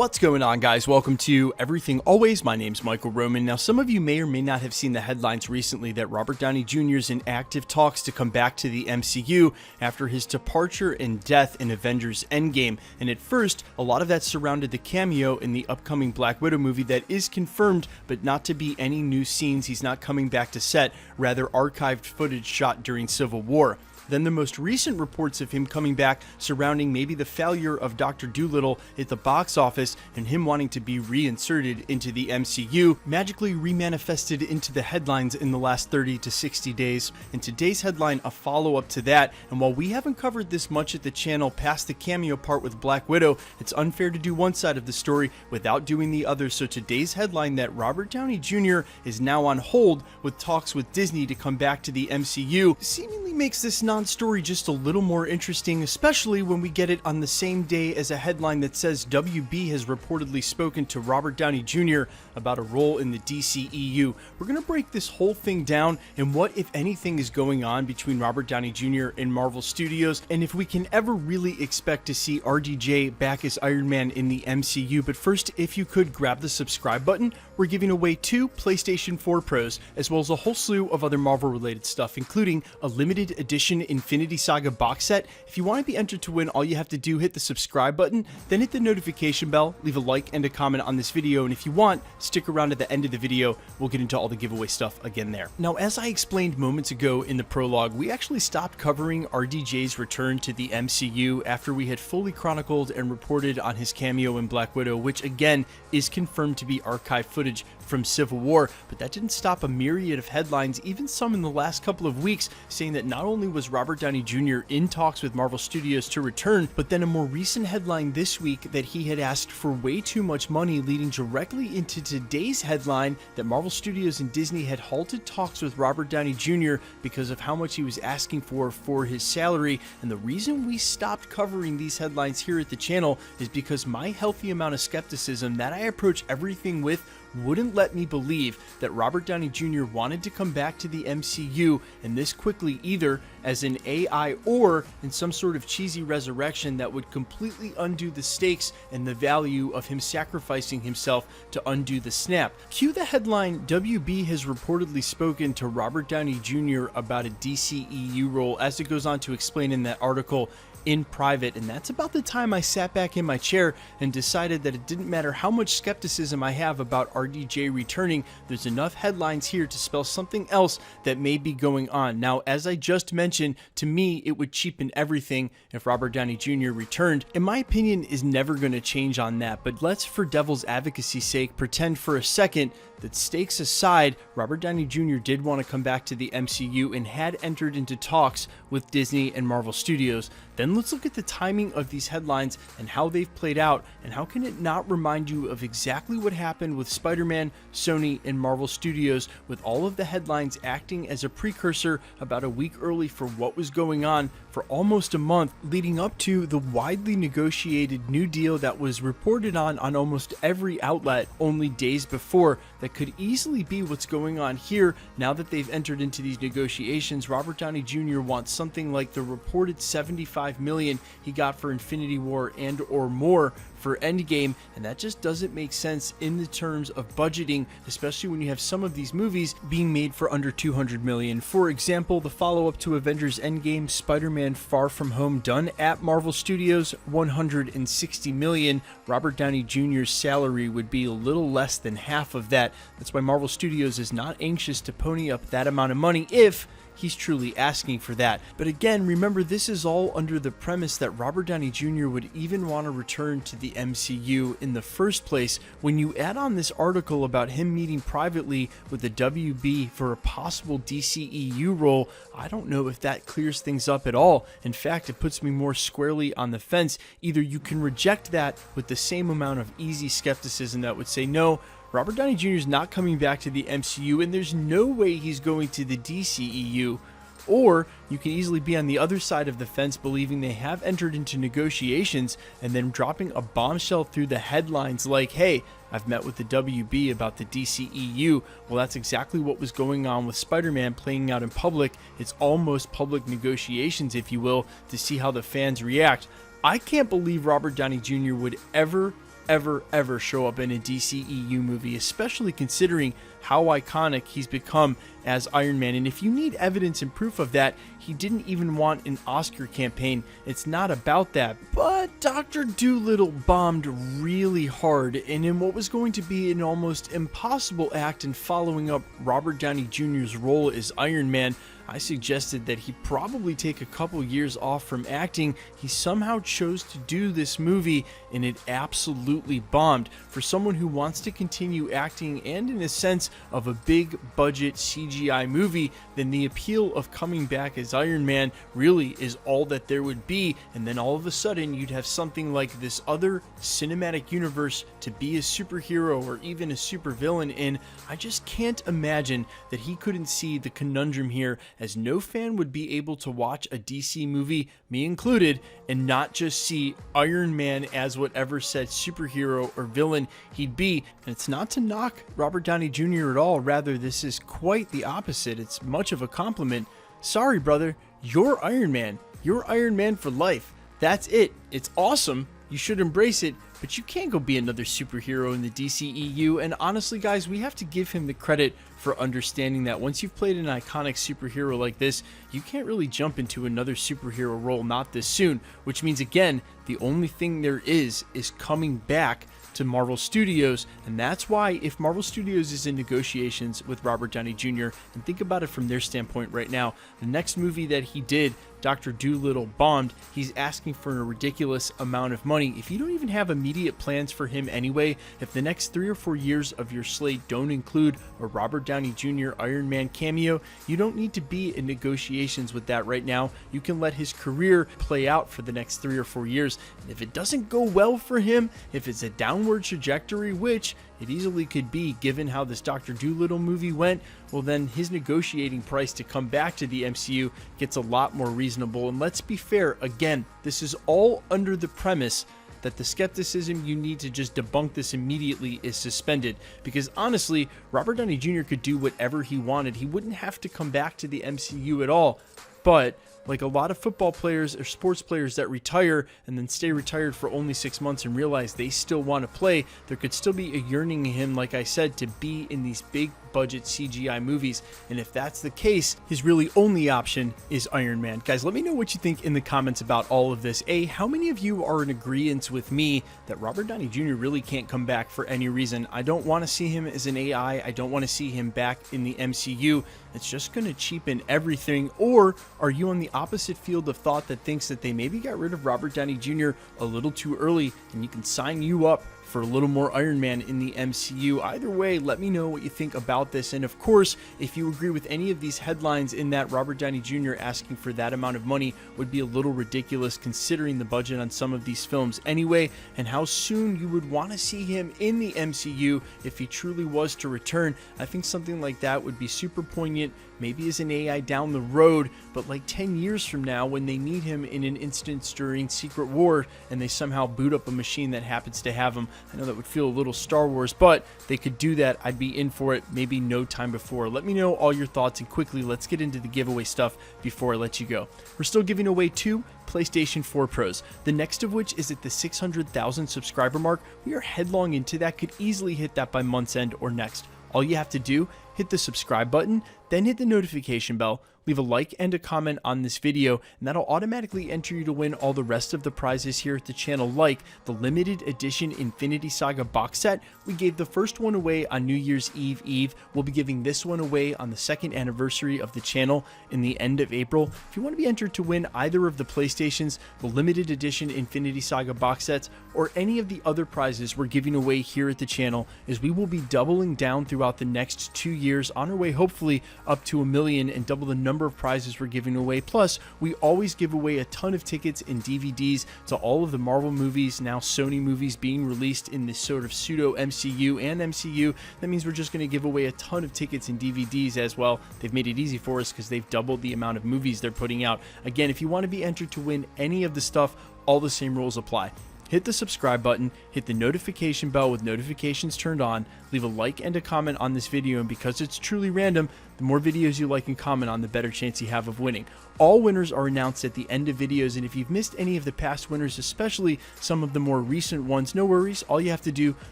What's going on, guys? Welcome to Everything Always. My name's Michael Roman. Now, some of you may or may not have seen the headlines recently that Robert Downey Jr. is in active talks to come back to the MCU after his departure and death in Avengers Endgame. And at first, a lot of that surrounded the cameo in the upcoming Black Widow movie that is confirmed, but not to be any new scenes. He's not coming back to set, rather archived footage shot during Civil War. Then the most recent reports of him coming back surrounding maybe the failure of Dr. Dolittle at the box office and him wanting to be reinserted into the MCU magically remanifested into the headlines in the last 30 to 60 days. And today's headline, a follow-up to that. And while we haven't covered this much at the channel past the cameo part with Black Widow, it's unfair to do one side of the story without doing the other. So today's headline that Robert Downey Jr. is now on hold with talks with Disney to come back to the MCU seemingly makes this story just a little more interesting, especially when we get it on the same day as a headline that says WB has reportedly spoken to Robert Downey Jr. about a role in the DCEU. We're going to break this whole thing down and what, if anything, is going on between Robert Downey Jr. and Marvel Studios, and if we can ever really expect to see RDJ back as Iron Man in the MCU. But first, if you could grab the subscribe button, we're giving away 2 PlayStation 4 Pros, as well as a whole slew of other Marvel-related stuff, including a limited edition Infinity Saga box set. If you want to be entered to win, all you have to do, hit the subscribe button, then hit the notification bell, leave a like and a comment on this video, and if you want, stick around at the end of the video. We'll get into all the giveaway stuff again there. Now, as I explained moments ago in the prologue, we actually stopped covering RDJ's return to the MCU after we had fully chronicled and reported on his cameo in Black Widow, which again is confirmed to be archived footage from Civil War. But that didn't stop a myriad of headlines, even some in the last couple of weeks, saying that not only was Robert Downey Jr. in talks with Marvel Studios to return, but then a more recent headline this week that he had asked for way too much money, leading directly into today's headline that Marvel Studios and Disney had halted talks with Robert Downey Jr. because of how much he was asking for his salary. And the reason we stopped covering these headlines here at the channel is because my healthy amount of skepticism that I approach everything with wouldn't let me believe that Robert Downey Jr. wanted to come back to the MCU and this quickly, either as an AI or in some sort of cheesy resurrection that would completely undo the stakes and the value of him sacrificing himself to undo the snap. Cue the headline, WB has reportedly spoken to Robert Downey Jr. about a DCEU role, as it goes on to explain in that article in private. And that's about the time I sat back in my chair and decided that it didn't matter how much skepticism I have about RDJ returning, there's enough headlines here to spell something else that may be going on. Now, as I just mentioned, to me it would cheapen everything if Robert Downey Jr. returned, and my opinion is never going to change on that. But let's, for devil's advocacy's sake, pretend for a second that, stakes aside, Robert Downey Jr. did want to come back to the MCU and had entered into talks with Disney and Marvel Studios. Then let's look at the timing of these headlines and how they've played out, and how can it not remind you of exactly what happened with Spider-Man, Sony, and Marvel Studios, with all of the headlines acting as a precursor about a week early for what was going on for almost a month leading up to the widely negotiated new deal that was reported on almost every outlet only days before. That could easily be what's going on here. Now that they've entered into these negotiations, Robert Downey Jr. wants something like the reported $75 million he got for Infinity War and or more for Endgame, and that just doesn't make sense in the terms of budgeting, especially when you have some of these movies being made for under $200 million. For example, the follow-up to Avengers Endgame, Spider-Man Far From Home, done at Marvel Studios, $160 million. Robert Downey Jr.'s salary would be a little less than half of that. That's why Marvel Studios is not anxious to pony up that amount of money if he's truly asking for that. But again, remember, this is all under the premise that Robert Downey Jr. would even want to return to the MCU in the first place. When you add on this article about him meeting privately with the WB for a possible DCEU role, I don't know if that clears things up at all. In fact, it puts me more squarely on the fence. Either you can reject that with the same amount of easy skepticism that would say, no, Robert Downey Jr. is not coming back to the MCU and there's no way he's going to the DCEU. Or you can easily be on the other side of the fence, believing they have entered into negotiations and then dropping a bombshell through the headlines like, hey, I've met with the WB about the DCEU. Well, that's exactly what was going on with Spider-Man playing out in public. It's almost public negotiations, if you will, to see how the fans react. I can't believe Robert Downey Jr. would ever ever show up in a DCEU movie, especially considering how iconic he's become as Iron Man. And if you need evidence and proof of that, he didn't even want an Oscar campaign. It's not about that. But Dr. Dolittle bombed really hard, and in what was going to be an almost impossible act in following up Robert Downey Jr.'s role as Iron Man, I suggested that he probably take a couple years off from acting. He somehow chose to do this movie, and it absolutely bombed. For someone who wants to continue acting and in a sense of a big budget CGI movie, then the appeal of coming back as Iron Man really is all that there would be, and then all of a sudden you'd have something like this other cinematic universe to be a superhero or even a supervillain in. I just can't imagine that he couldn't see the conundrum here, as no fan would be able to watch a DC movie, me included, and not just see Iron Man as whatever said superhero or villain he'd be. And it's not to knock Robert Downey Jr. at all, rather this is quite the opposite. It's much of a compliment. Sorry brother, you're Iron Man. You're Iron Man for life. That's it. It's awesome. You should embrace it, but you can't go be another superhero in the DCEU. And honestly, guys, we have to give him the credit for understanding that once you've played an iconic superhero like this, you can't really jump into another superhero role not this soon, which means, again, the only thing there is coming back to Marvel Studios. And that's why, if Marvel Studios is in negotiations with Robert Downey Jr., and think about it from their standpoint right now, the next movie that he did, Dr. Dolittle, bombed. He's asking for a ridiculous amount of money. If you don't even have immediate plans for him anyway, if the next 3 or 4 years of your slate don't include a Robert Downey Jr. Iron Man cameo, you don't need to be in negotiations with that right now. You can let his career play out for the next 3 or 4 years. And if it doesn't go well for him, if it's a downward trajectory, which it easily could be given how this Dr. Dolittle movie went, well then his negotiating price to come back to the MCU gets a lot more reasonable. And let's be fair, again, this is all under the premise that the skepticism you need to just debunk this immediately is suspended. Because honestly, Robert Downey Jr. could do whatever he wanted. He wouldn't have to come back to the MCU at all. But like a lot of football players or sports players that retire and then stay retired for only 6 months and realize they still want to play, there could still be a yearning in him, like I said, to be in these big budget CGI movies. And if that's the case, his really only option is Iron Man. Guys, let me know what you think in the comments about all of this. How many of you are in agreement with me that Robert Downey Jr. really can't come back for any reason? I don't want to see him as an AI. I don't want to see him back in the MCU. It's just going to cheapen everything. Or are you on the opposite field of thought that thinks that they maybe got rid of Robert Downey Jr. a little too early and you can sign you up for a little more Iron Man in the MCU? Either way, let me know what you think about this. And of course, if you agree with any of these headlines in that Robert Downey Jr. asking for that amount of money would be a little ridiculous considering the budget on some of these films anyway, and how soon you would want to see him in the MCU if he truly was to return. I think something like that would be super poignant, maybe as an AI down the road, but like 10 years from now when they need him in an instance during Secret War and they somehow boot up a machine that happens to have him. I know that would feel a little Star Wars, but they could do that. I'd be in for it maybe no time before. Let me know all your thoughts, and quickly, let's get into the giveaway stuff before I let you go. We're still giving away 2 PlayStation 4 Pros, the next of which is at the 600,000 subscriber mark. We are headlong into that, could easily hit that by month's end or next. All you have to do, hit the subscribe button, then hit the notification bell, leave a like and a comment on this video, and that'll automatically enter you to win all the rest of the prizes here at the channel, like the limited edition Infinity Saga box set. We gave the first one away on New Year's Eve. We'll be giving this one away on the 2nd anniversary of the channel in the end of April. If you want to be entered to win either of the PlayStations, the limited edition Infinity Saga box sets, or any of the other prizes we're giving away here at the channel, is we will be doubling down throughout the next 2 years, on our way hopefully up to 1 million, and double the number of prizes we're giving away. Plus, we always give away a ton of tickets and DVDs to all of the Marvel movies, now Sony movies, being released in this sort of pseudo MCU and MCU. That means we're just going to give away a ton of tickets and DVDs as well. They've made it easy for us because they've doubled the amount of movies they're putting out. Again, if you want to be entered to win any of the stuff, all the same rules apply. Hit the subscribe button, hit the notification bell with notifications turned on, leave a like and a comment on this video, and because it's truly random, The more videos you like and comment on, the better chance you have of winning. All winners are announced at the end of videos, and if you've missed any of the past winners, especially some of the more recent ones, no worries. All you have to do,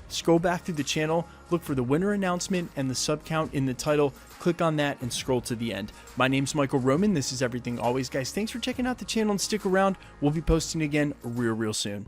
scroll back through the channel, look for the winner announcement and the sub count in the title, click on that and scroll to the end. My name's Michael Roman. This is Everything Always, guys. Thanks for checking out the channel and stick around. We'll be posting again real soon.